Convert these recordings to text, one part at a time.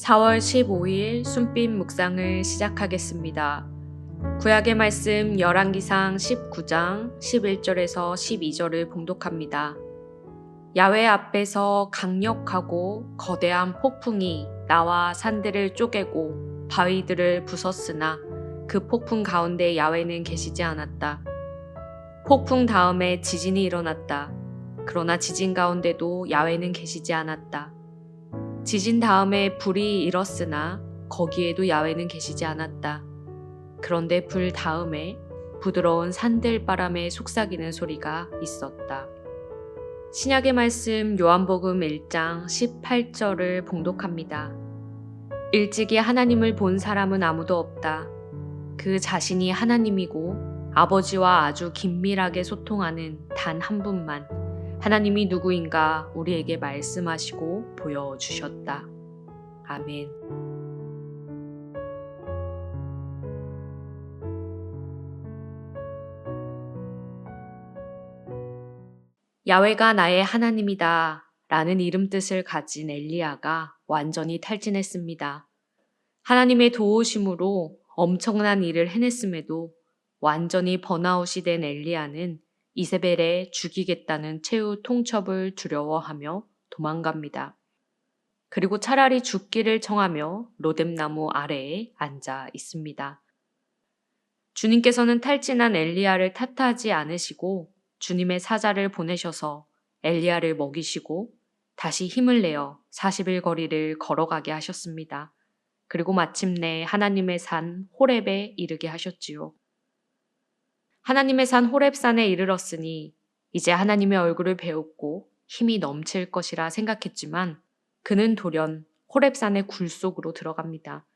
4월 15일 순빛 묵상을 시작하겠습니다. 구약의 말씀 열왕기상 19장 11절에서 12절을 봉독합니다. 야훼 앞에서 강력하고 거대한 폭풍이 나와 산들을 쪼개고 바위들을 부쉈으나 그 폭풍 가운데 야훼는 계시지 않았다. 폭풍 다음에 지진이 일어났다. 그러나 지진 가운데도 야훼는 계시지 않았다. 지진 다음에 불이 일었으나 거기에도 야훼는 계시지 않았다. 그런데 불 다음에 부드러운 산들바람에 속삭이는 소리가 있었다. 신약의 말씀 요한복음 1장 18절을 봉독합니다. 일찍이 하나님을 본 사람은 아무도 없다. 그 자신이 하나님이고 아버지와 아주 긴밀하게 소통하는 단 한 분만 하나님이 누구인가 우리에게 말씀하시고 보여주셨다. 아멘. 야훼가 나의 하나님이다 라는 이름 뜻을 가진 엘리야가 완전히 탈진했습니다. 하나님의 도우심으로 엄청난 일을 해냈음에도 완전히 번아웃이 된 엘리야는 이세벨에 죽이겠다는 최후 통첩을 두려워하며 도망갑니다. 그리고 차라리 죽기를 청하며 로뎀나무 아래에 앉아 있습니다. 주님께서는 탈진한 엘리야를 탓하지 않으시고 주님의 사자를 보내셔서 엘리야를 먹이시고 다시 힘을 내어 40일 거리를 걸어가게 하셨습니다. 그리고 마침내 하나님의 산 호렙에 이르게 하셨지요. 하나님의 산 호렙산에 이르렀으니 이제 하나님의 얼굴을 배웠고 힘이 넘칠 것이라 생각했지만 그는 돌연 호렙산의 굴 속으로 들어갑니다.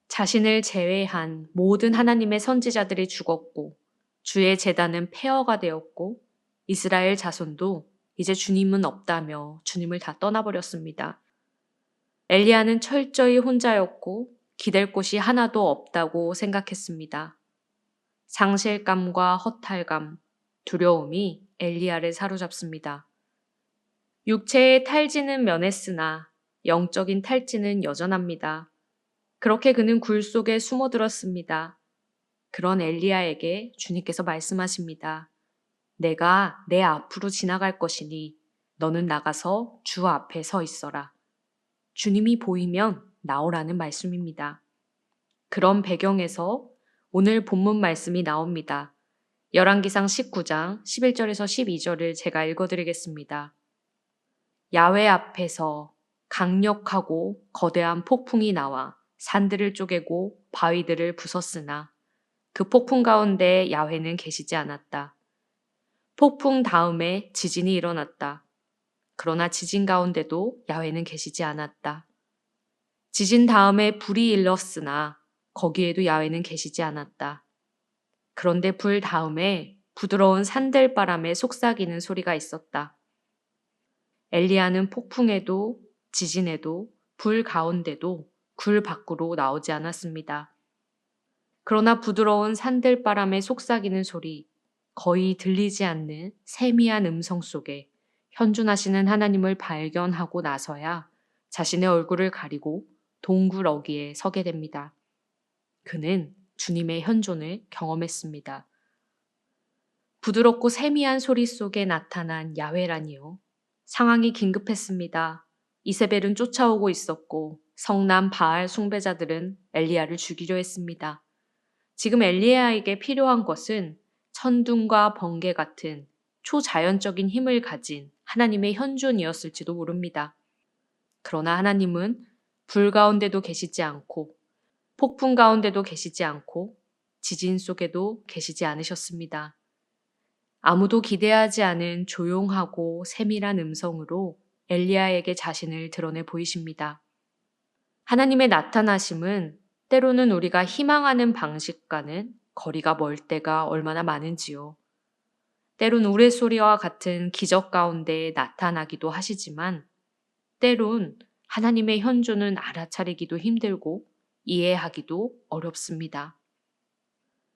자신을 제외한 모든 하나님의 선지자들이 죽었고 주의 제단은 폐허가 되었고 이스라엘 자손도 이제 주님은 없다며 주님을 다 떠나버렸습니다. 엘리야는 철저히 혼자였고 기댈 곳이 하나도 없다고 생각했습니다. 상실감과 허탈감, 두려움이 엘리야를 사로잡습니다. 육체의 탈진은 면했으나 영적인 탈진은 여전합니다. 그렇게 그는 굴 속에 숨어들었습니다. 그런 엘리야에게 주님께서 말씀하십니다. 내가 내 앞으로 지나갈 것이니 너는 나가서 주 앞에 서 있어라. 주님이 보이면 나오라는 말씀입니다. 그런 배경에서 오늘 본문 말씀이 나옵니다. 열왕기상 19장 11절에서 12절을 제가 읽어드리겠습니다. 야훼 앞에서 강력하고 거대한 폭풍이 나와 산들을 쪼개고 바위들을 부쉈으나 그 폭풍 가운데 야훼는 계시지 않았다. 폭풍 다음에 지진이 일어났다. 그러나 지진 가운데도 야훼는 계시지 않았다. 지진 다음에 불이 일렀으나 거기에도 야훼는 계시지 않았다. 그런데 불 다음에 부드러운 산들바람에 속삭이는 소리가 있었다. 엘리야는 폭풍에도 지진에도 불 가운데도 굴 밖으로 나오지 않았습니다. 그러나 부드러운 산들바람에 속삭이는 소리, 거의 들리지 않는 세미한 음성 속에 현존하시는 하나님을 발견하고 나서야 자신의 얼굴을 가리고 동굴어귀에 서게 됩니다. 그는 주님의 현존을 경험했습니다. 부드럽고 세미한 소리 속에 나타난 야훼라니요. 상황이 긴급했습니다. 이세벨은 쫓아오고 있었고 성남 바알 숭배자들은 엘리야를 죽이려 했습니다. 지금 엘리야에게 필요한 것은 천둥과 번개 같은 초자연적인 힘을 가진 하나님의 현존이었을지도 모릅니다. 그러나 하나님은 불 가운데도 계시지 않고 폭풍 가운데도 계시지 않고 지진 속에도 계시지 않으셨습니다. 아무도 기대하지 않은 조용하고 세밀한 음성으로 엘리야에게 자신을 드러내 보이십니다. 하나님의 나타나심은 때로는 우리가 희망하는 방식과는 거리가 멀 때가 얼마나 많은지요. 때론 우레소리와 같은 기적 가운데 나타나기도 하시지만 때론 하나님의 현존은 알아차리기도 힘들고 이해하기도 어렵습니다.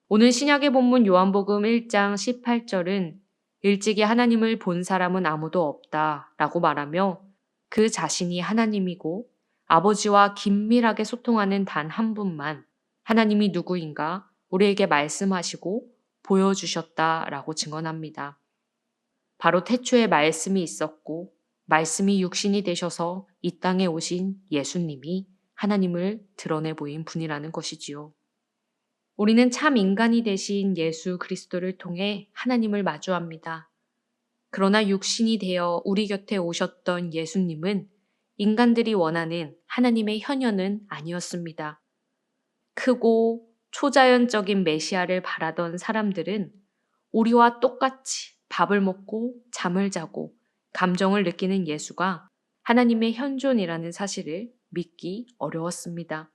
오늘 신약의 본문 요한복음 1장 18절은 일찍이 하나님을 본 사람은 아무도 없다 라고 말하며 그 자신이 하나님이고 아버지와 긴밀하게 소통하는 단 한 분만 하나님이 누구인가 우리에게 말씀하시고 보여주셨다라고 증언합니다. 바로 태초에 말씀이 있었고 말씀이 육신이 되셔서 이 땅에 오신 예수님이 하나님을 드러내 보인 분이라는 것이지요. 우리는 참 인간이 되신 예수 그리스도를 통해 하나님을 마주합니다. 그러나 육신이 되어 우리 곁에 오셨던 예수님은 인간들이 원하는 하나님의 현현은 아니었습니다. 크고 초자연적인 메시아를 바라던 사람들은 우리와 똑같이 밥을 먹고 잠을 자고 감정을 느끼는 예수가 하나님의 현존이라는 사실을 믿기 어려웠습니다.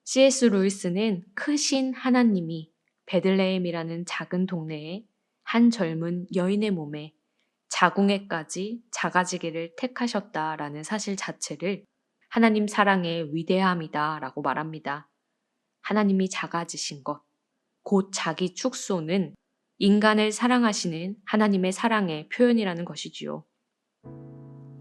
C.S. 루이스는 크신 하나님이 베들레헴이라는 작은 동네에 한 젊은 여인의 몸에 자궁에까지 작아지기를 택하셨다라는 사실 자체를 하나님 사랑의 위대함이다라고 말합니다. 하나님이 작아지신 것, 곧 자기 축소는 인간을 사랑하시는 하나님의 사랑의 표현이라는 것이지요.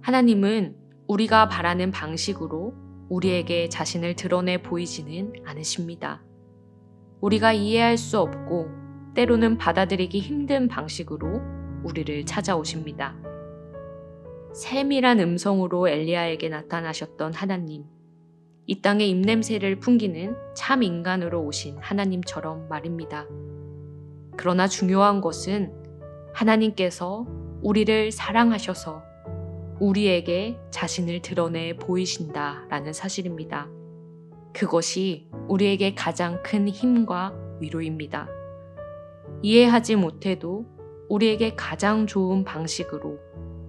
하나님은 우리가 바라는 방식으로 우리에게 자신을 드러내 보이지는 않으십니다. 우리가 이해할 수 없고 때로는 받아들이기 힘든 방식으로 우리를 찾아오십니다. 세밀한 음성으로 엘리야에게 나타나셨던 하나님, 이 땅의 입냄새를 풍기는 참 인간으로 오신 하나님처럼 말입니다. 그러나 중요한 것은 하나님께서 우리를 사랑하셔서 우리에게 자신을 드러내 보이신다라는 사실입니다. 그것이 우리에게 가장 큰 힘과 위로입니다. 이해하지 못해도 우리에게 가장 좋은 방식으로,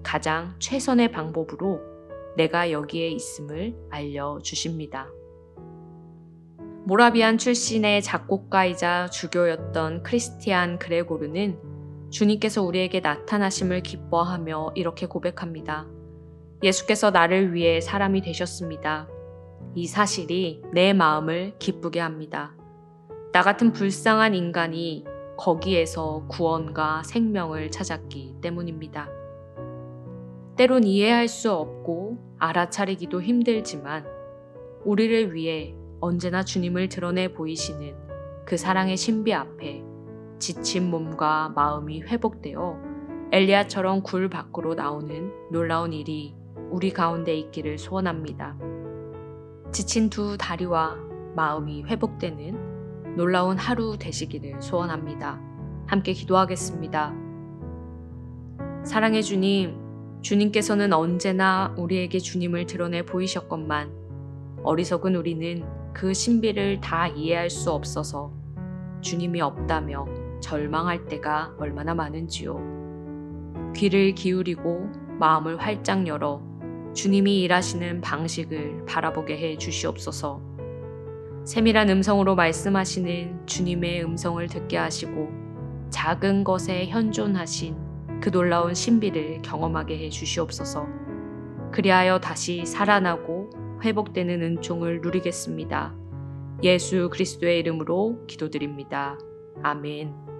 가장 최선의 방법으로 내가 여기에 있음을 알려주십니다. 모라비안 출신의 작곡가이자 주교였던 크리스티안 그레고르는 주님께서 우리에게 나타나심을 기뻐하며 이렇게 고백합니다. 예수께서 나를 위해 사람이 되셨습니다. 이 사실이 내 마음을 기쁘게 합니다. 나 같은 불쌍한 인간이 거기에서 구원과 생명을 찾았기 때문입니다. 때론 이해할 수 없고 알아차리기도 힘들지만 우리를 위해 언제나 주님을 드러내 보이시는 그 사랑의 신비 앞에 지친 몸과 마음이 회복되어 엘리야처럼 굴 밖으로 나오는 놀라운 일이 우리 가운데 있기를 소원합니다. 지친 두 다리와 마음이 회복되는 놀라운 하루 되시기를 소원합니다. 함께 기도하겠습니다. 사랑의 주님, 주님께서는 언제나 우리에게 주님을 드러내 보이셨건만 어리석은 우리는 그 신비를 다 이해할 수 없어서 주님이 없다며 절망할 때가 얼마나 많은지요. 귀를 기울이고 마음을 활짝 열어 주님이 일하시는 방식을 바라보게 해 주시옵소서. 세밀한 음성으로 말씀하시는 주님의 음성을 듣게 하시고 작은 것에 현존하신 그 놀라운 신비를 경험하게 해 주시옵소서. 그리하여 다시 살아나고 회복되는 은총을 누리겠습니다. 예수 그리스도의 이름으로 기도드립니다. 아멘.